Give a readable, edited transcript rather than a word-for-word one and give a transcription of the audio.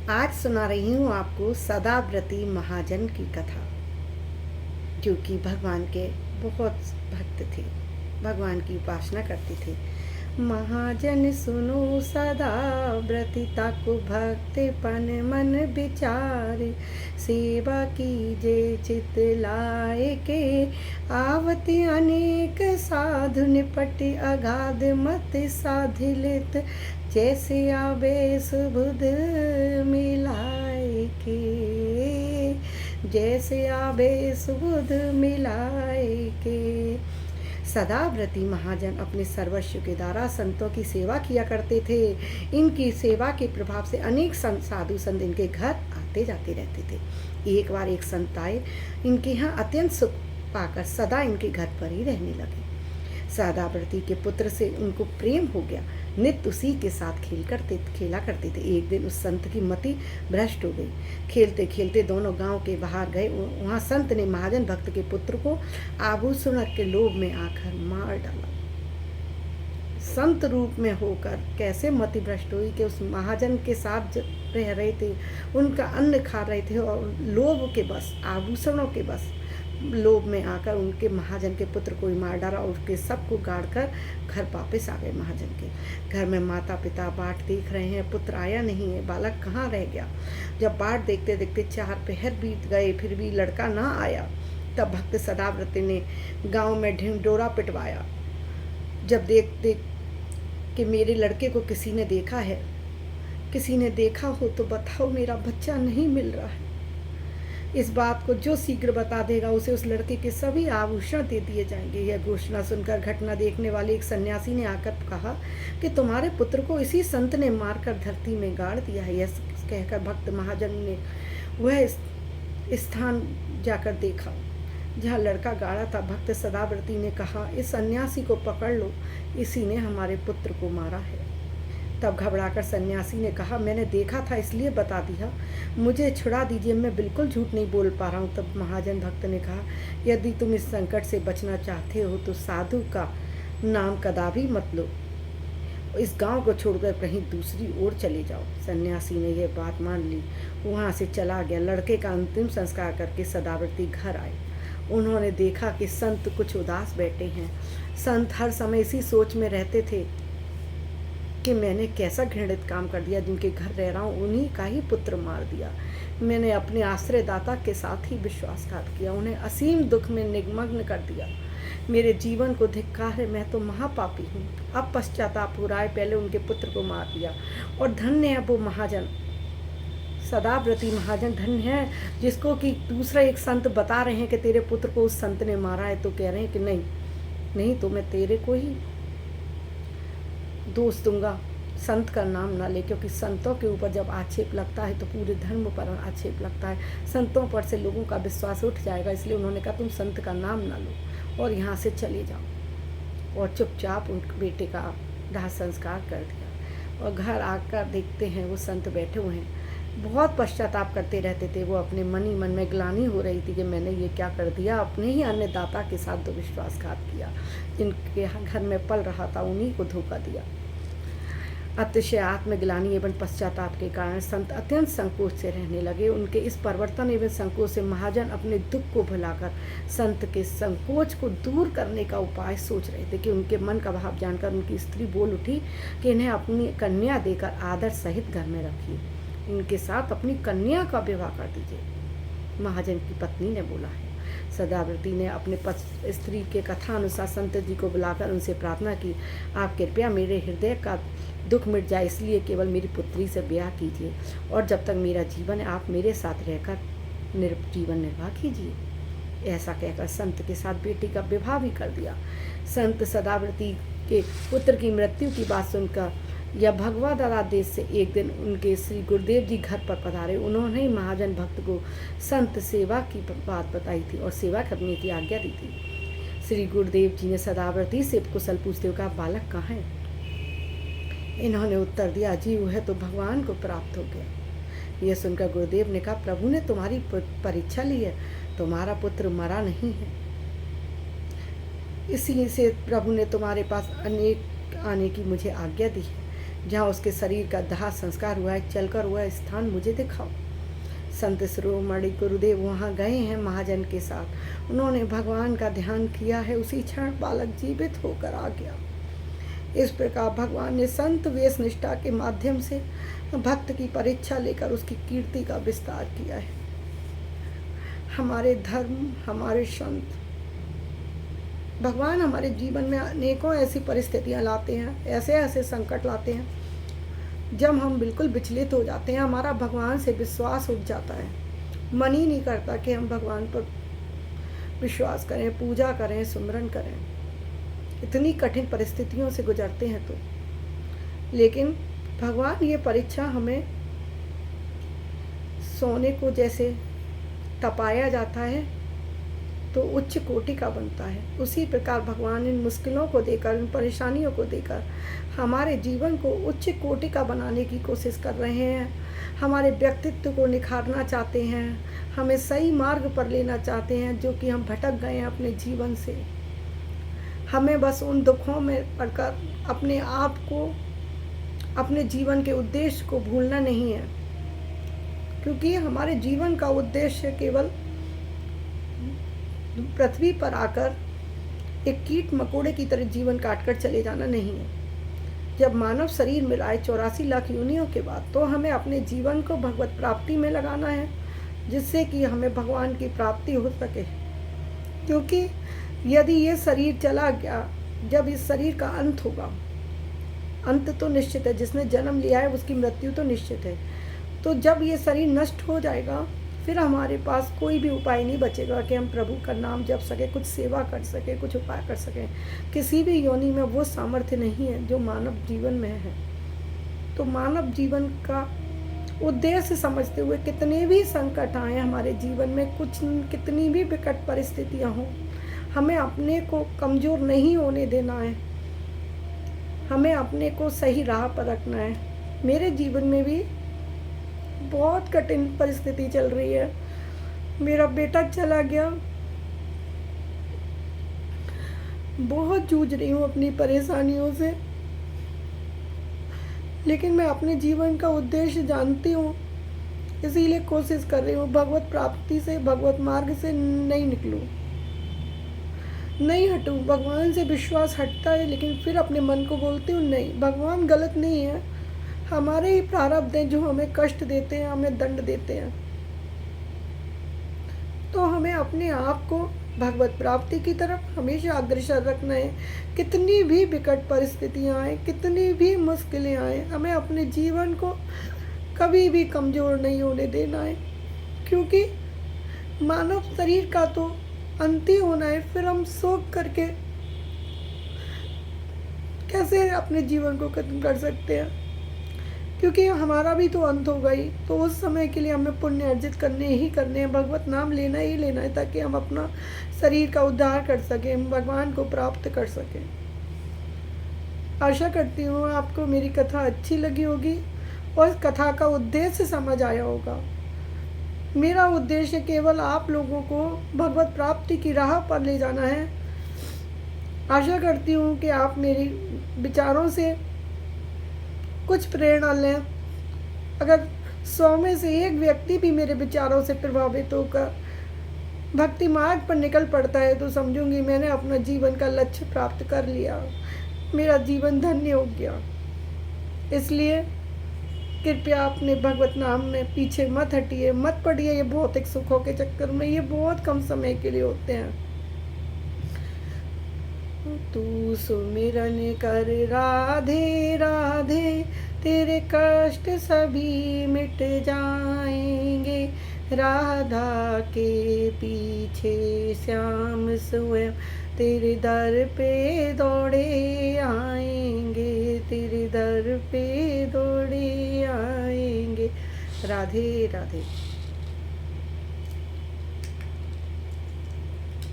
आज सुना रही हूँ आपको सदाव्रती महाजन की कथा, जो कि भगवान के बहुत भक्त थे, भगवान की उपासना करते थे। महाजन सुनो सदा व्रती ताको भक्तिपन मन विचार, सेवा कीजे चित लाए के, आवति अनेक साधु निपट अगाध मत साधिलित, जैसे आवे सुबुध मिलाए के, जैसे आवे सुबुध मिलाए के। सदाव्रती महाजन अपने सर्वस्व के द्वारा संतों की सेवा किया करते थे। इनकी सेवा के प्रभाव से अनेक साधु संत इनके घर आते जाते रहते थे। एक बार एक संत आए, इनके यहाँ अत्यंत सुख पाकर सदा इनके घर पर ही रहने लगे। सदाव्रती के पुत्र से उनको प्रेम हो गया। नित्य उसी के साथ खेला करते थे। एक दिन उस संत की मति भ्रष्ट हो गई। खेलते खेलते दोनों गांव के बाहर गए। वहां संत ने महाजन भक्त के पुत्र को आभूषण के लोभ में आकर मार डाला। संत रूप में होकर कैसे मति भ्रष्ट हुई कि उस महाजन के साथ रह रहे थे, उनका अन्न खा रहे थे और लोभ के बस, आभूषणों के बस लोभ में आकर उनके महाजन के पुत्र को ही मार डाला और उसके सबको गाड़ कर घर वापस आ गए। महाजन के घर में माता पिता बाट देख रहे हैं, पुत्र आया नहीं है, बालक कहाँ रह गया। जब बाट देखते देखते 4 पहर बीत गए, फिर भी लड़का ना आया, तब भक्त सदाव्रती ने गांव में ढिंढोरा पिटवाया। जब देखते कि मेरे लड़के को किसी ने देखा है, किसी ने देखा हो तो बताओ, मेरा बच्चा नहीं मिल रहा है। इस बात को जो शीघ्र बता देगा उसे उस लड़के के सभी आभूषण दे दिए जाएंगे। यह घोषणा सुनकर घटना देखने वाले एक सन्यासी ने आकर कहा कि तुम्हारे पुत्र को इसी संत ने मारकर धरती में गाड़ दिया है। यह कहकर भक्त महाजन ने वह स्थान जाकर देखा जहाँ लड़का गाड़ा था। भक्त सदाव्रती ने कहा, इस सन्यासी को पकड़ लो, इसी ने हमारे पुत्र को मारा है। तब घबराकर सन्यासी ने कहा, मैंने देखा था इसलिए बता दिया, मुझे छुड़ा दीजिए, मैं बिल्कुल झूठ नहीं बोल पा रहा हूँ। तब महाजन भक्त ने कहा, यदि तुम इस संकट से बचना चाहते हो तो साधु का नाम कदापि मत लो, इस गांव को छोड़कर कहीं दूसरी ओर चले जाओ। सन्यासी ने यह बात मान ली, वहाँ से चला गया। लड़के का अंतिम संस्कार करके सदाव्रती घर आए। उन्होंने देखा कि संत कुछ उदास बैठे हैं। संत हर समय इसी सोच में रहते थे कि मैंने कैसा घृणित काम कर दिया, जिनके घर रह रहा हूँ उन्हीं का ही पुत्र मार दिया। मैंने अपने आश्रयदाता के साथ ही विश्वासघात किया, उन्हें असीम दुख में निमग्न कर दिया। मेरे जीवन को धिक्कार है, मैं तो महापापी हूँ। अब पश्चाताप हो रहा है, पहले उनके पुत्र को मार दिया। और धन्य है वो महाजन, सदाव्रती महाजन धन्य है, जिसको कि दूसरा एक संत बता रहे हैं कि तेरे पुत्र को उस संत ने मारा है, तो कह रहे हैं कि नहीं नहीं, तो मैं तेरे को ही दोष दूंगा, संत का नाम ना ले, क्योंकि संतों के ऊपर जब आक्षेप लगता है तो पूरे धर्म पर आक्षेप लगता है, संतों पर से लोगों का विश्वास उठ जाएगा। इसलिए उन्होंने कहा तुम संत का नाम ना लो और यहाँ से चले जाओ। और चुपचाप उन बेटे का दाह संस्कार कर दिया। और घर आकर देखते हैं वो संत बैठे हुए हैं, बहुत पश्चाताप करते रहते थे। वो अपने मन ही मन में ग्लानि हो रही थी कि मैंने ये क्या कर दिया, अपने ही अन्नदाता के साथ तो विश्वासघात किया, जिनके घर में पल रहा था उन्हीं को धोखा दिया। अतिशय आत्मग्लानि एवं पश्चाताप के कारण संत अत्यंत संकोच से रहने लगे। उनके इस परिवर्तन एवं संकोच से महाजन अपने दुख को भुलाकर संत के संकोच को दूर करने का उपाय सोच रहे थे कि उनके मन का भाव जानकर उनकी स्त्री बोल उठी कि इन्हें अपनी कन्या देकर आदर सहित घर में रखिए, इनके साथ अपनी कन्या का विवाह कर दीजिए। महाजन की पत्नी ने बोला है। सदाव्रती ने अपने स्त्री के कथा अनुसार संत जी को बुलाकर उनसे प्रार्थना की, आप कृपया मेरे हृदय का दुख मिट जाए, इसलिए केवल मेरी पुत्री से ब्याह कीजिए और जब तक मेरा जीवन है आप मेरे साथ रहकर जीवन निर्वाह कीजिए। ऐसा कहकर संत के साथ बेटी का विवाह भी कर दिया। संत सदाव्रती के पुत्र की मृत्यु की बात सुनकर या भगवद आदेश से एक दिन उनके श्री गुरुदेव जी घर पर पधारे। उन्होंने महाजन भक्त को संत सेवा की बात बताई थी और सेवा करने की आज्ञा दी थी। श्री गुरुदेव जी ने सदाव्रती से कुशल पूछते हुए कहा, बालक कहाँ है? इन्होंने उत्तर दिया, जी वह तो भगवान को प्राप्त हो गया। यह सुनकर गुरुदेव ने कहा, प्रभु ने तुम्हारी परीक्षा ली है, तुम्हारा पुत्र मरा नहीं है, इसी से प्रभु ने तुम्हारे पास अनेक आने की मुझे आज्ञा दी है। जहाँ उसके शरीर का दाह संस्कार हुआ है, चलकर वह स्थान मुझे दिखाओ। संत शिरोमणि गुरुदेव वहाँ गए हैं महाजन के साथ। उन्होंने भगवान का ध्यान किया है, उसी क्षण बालक जीवित होकर आ गया। इस प्रकार भगवान ने संत वेश निष्ठा के माध्यम से भक्त की परीक्षा लेकर उसकी कीर्ति का विस्तार किया है। हमारे धर्म, हमारे संत, भगवान हमारे जीवन में अनेकों ऐसी परिस्थितियाँ लाते हैं, ऐसे ऐसे संकट लाते हैं जब हम बिल्कुल विचलित हो जाते हैं, हमारा भगवान से विश्वास उठ जाता है, मन ही नहीं करता कि हम भगवान पर विश्वास करें, पूजा करें, सुमिरन करें। इतनी कठिन परिस्थितियों से गुजरते हैं तो, लेकिन भगवान ये परीक्षा हमें सोने को जैसे तपाया जाता है तो उच्च कोटि का बनता है, उसी प्रकार भगवान इन मुश्किलों को देकर, इन परेशानियों को देकर हमारे जीवन को उच्च कोटि का बनाने की कोशिश कर रहे हैं। हमारे व्यक्तित्व को निखारना चाहते हैं, हमें सही मार्ग पर लेना चाहते हैं, जो कि हम भटक गए हैं अपने जीवन से। हमें बस उन दुखों में पड़कर अपने आप को, अपने जीवन के उद्देश्य को भूलना नहीं है, क्योंकि हमारे जीवन का उद्देश्य केवल पृथ्वी पर आकर एक कीट मकोड़े की तरह जीवन काटकर चले जाना नहीं है। जब मानव शरीर मिलाए 84 लाख योनियों के बाद, तो हमें अपने जीवन को भगवत प्राप्ति में लगाना है, जिससे कि हमें भगवान की प्राप्ति हो सके। क्योंकि यदि ये शरीर चला गया, जब इस शरीर का अंत होगा, अंत तो निश्चित है, जिसने जन्म लिया है उसकी मृत्यु तो निश्चित है, तो जब ये शरीर नष्ट हो जाएगा, फिर हमारे पास कोई भी उपाय नहीं बचेगा कि हम प्रभु का नाम जप सके, कुछ सेवा कर सके, कुछ उपाय कर सकें। किसी भी योनि में वो सामर्थ्य नहीं है जो मानव जीवन में है। तो मानव जीवन का उद्देश्य समझते हुए, कितने भी संकट आए हमारे जीवन में, कितनी भी विकट परिस्थितियां हों, हमें अपने को कमज़ोर नहीं होने देना है, हमें अपने को सही राह पर रखना है। मेरे जीवन में भी बहुत कठिन परिस्थिति चल रही है। मेरा बेटा चला गया, बहुत जूझ रही हूँ अपनी परेशानियों से, लेकिन मैं अपने जीवन का उद्देश्य जानती हूँ, इसीलिए कोशिश कर रही हूँ भगवत प्राप्ति से, भगवत मार्ग से नहीं निकलूँ, नहीं हटूँ। भगवान से विश्वास हटता है, लेकिन फिर अपने मन को बोलती हूँ नहीं, भगवान गलत नहीं है, हमारे ही प्रारब्ध हैं जो हमें कष्ट देते हैं, हमें दंड देते हैं। तो हमें अपने आप को भगवत प्राप्ति की तरफ हमेशा अग्रसर रखना है। कितनी भी विकट परिस्थितियां आए, कितनी भी मुश्किलें आए, हमें अपने जीवन को कभी भी कमज़ोर नहीं होने देना है, क्योंकि मानव शरीर का तो अंत ही होना है। फिर हम शोक करके कैसे अपने जीवन को खत्म कर सकते हैं, क्योंकि हमारा भी तो अंत होगा ही। तो उस समय के लिए हमें पुण्य अर्जित करने ही करने हैं, भगवत नाम लेना ही लेना है, ताकि हम अपना शरीर का उद्धार कर सकें, हम भगवान को प्राप्त कर सकें। आशा करती हूँ आपको मेरी कथा अच्छी लगी होगी और इस कथा का उद्देश्य समझ आया होगा। मेरा उद्देश्य केवल आप लोगों को भगवत प्राप्ति की राह पर ले जाना है। आशा करती हूँ कि आप मेरी विचारों से कुछ प्रेरणा लें। अगर 100 में से एक व्यक्ति भी मेरे विचारों से प्रभावित होकर भक्ति मार्ग पर निकल पड़ता है, तो समझूंगी मैंने अपना जीवन का लक्ष्य प्राप्त कर लिया, मेरा जीवन धन्य हो गया। इसलिए कृपया अपने भगवत नाम में पीछे मत हटिए, मत पड़िए ये भौतिक सुखों के चक्कर में, ये बहुत कम समय के लिए होते हैं। तू सुमिरन कर राधे राधे, तेरे कष्ट सभी मिट जाएंगे। राधा के पीछे श्याम स्वयं तेरे दर पे दौड़े आएंगे, तेरे दर पे दौड़े आएंगे। राधे राधे।